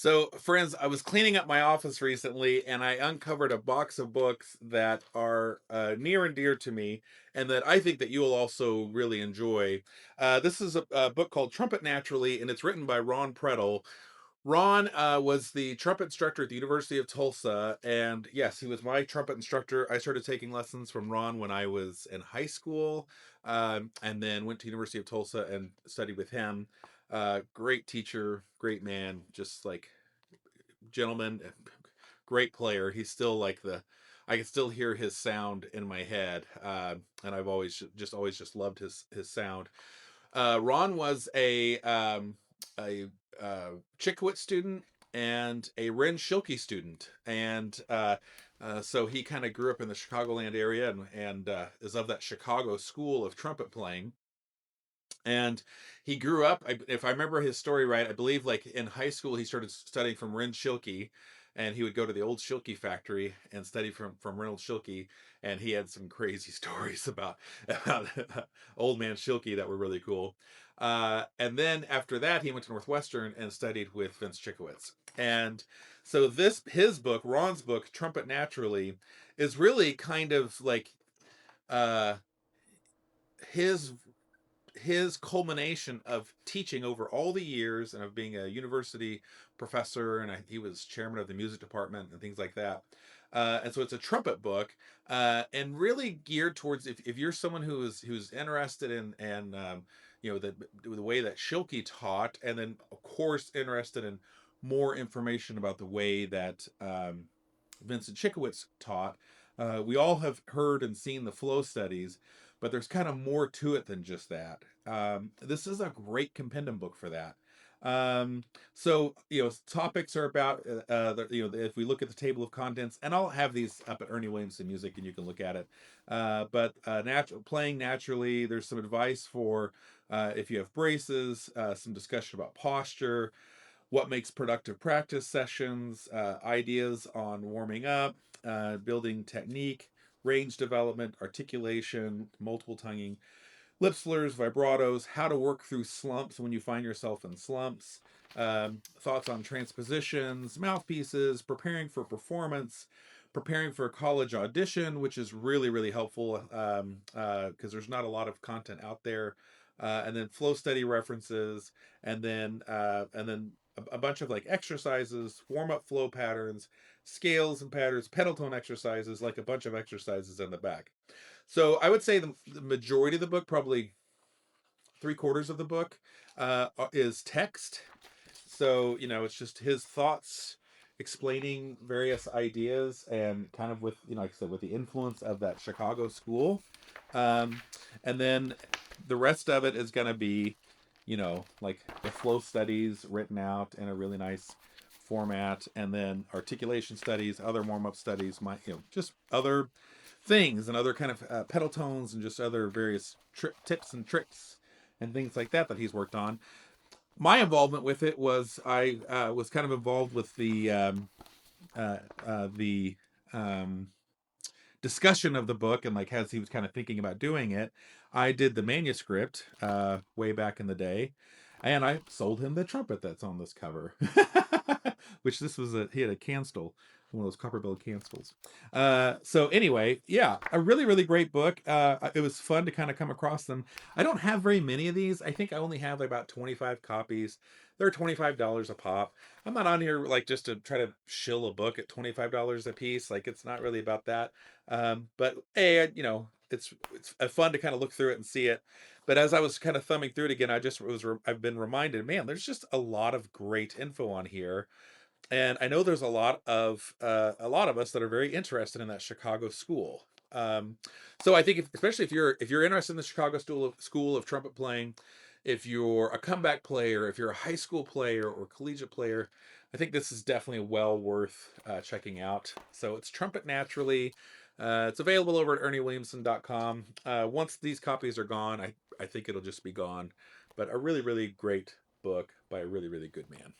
So, friends, I was cleaning up my office recently and I uncovered a box of books that are near and dear to me and that I think that you will also really enjoy. This is a book called Trumpet Naturally, and it's written by Ron Predl. Ron was the trumpet instructor at the University of Tulsa, and yes, he was my trumpet instructor. I started taking lessons from Ron when I was in high school, and then went to University of Tulsa and studied with him. Great teacher, great man, just like gentleman, great player. He's still like I can still hear his sound in my head, and I've always just loved his sound. Ron was a Cichowicz student and a Ren Schilke student, and so he kind of grew up in the Chicagoland area and is of that Chicago school of trumpet playing. And he grew up, if I remember his story right, I believe like in high school he started studying from Ren Schilke, and he would go to the old Schilke factory and study from Reynold Schilke, and he had some crazy stories about old man Schilke that were really cool. And then after that, he went to Northwestern and studied with Vince Cichowicz. And so this his book, Ron's book, Trumpet Naturally, is really kind of like uh his his culmination of teaching over all the years and of being a university professor, and he was chairman of the music department and things like that. And so it's a trumpet book, and really geared towards if you're someone who's interested in and the way that Schilke taught, and then of course interested in more information about the way that Vincent Cichowicz taught. We all have heard and seen the flow studies, but there's kind of more to it than just that. This is a great compendium book for that. Um, Topics are about, if we look at the table of contents, and I'll have these up at Ernie Williamson Music and you can look at it. Playing naturally, there's some advice for if you have braces, some discussion about posture, what makes productive practice sessions, ideas on warming up, building technique, range development, articulation, multiple tonguing, lip slurs, vibratos, how to work through slumps when you find yourself in slumps, thoughts on transpositions, mouthpieces, preparing for performance, preparing for a college audition, which is really, really helpful because there's not a lot of content out there. And then flow study references, and then a bunch of like exercises, warm up flow patterns, scales and patterns, pedal tone exercises, like a bunch of exercises in the back. So I would say the majority of the book, probably three-quarters of the book, is text. So it's just his thoughts explaining various ideas, and kind of with like I said, with the influence of that Chicago school. Um, and then the rest of it is going to be, like the flow studies written out in a really nice format, and then articulation studies, other warm-up studies, just other things and other kind of pedal tones, and just other various tips and tricks and things like that he's worked on. My involvement with it was I was kind of involved with the discussion of the book, and like as he was kind of thinking about doing it, I did the manuscript way back in the day, and I sold him the trumpet that's on this cover. Which this was he had a cancel, one of those copper billed cancels. So anyway, yeah, a really, really great book. It was fun to kind of come across them. I don't have very many of these. I think I only have about 25 copies. They're $25 a pop. I'm not on here like just to try to shill a book at $25 a piece. Like, it's not really about that. But hey, it's fun to kind of look through it and see it. But as I was kind of thumbing through it again, I've been reminded, man, there's just a lot of great info on here, and I know there's a lot of us that are very interested in that Chicago school. So I think, especially if you're interested in the Chicago school of trumpet playing, if you're a comeback player, if you're a high school player or collegiate player, I think this is definitely well worth checking out. So it's Trumpet Naturally. It's available over at erniewilliamson.com. Once these copies are gone, I think it'll just be gone. But a really, really great book by a really, really good man.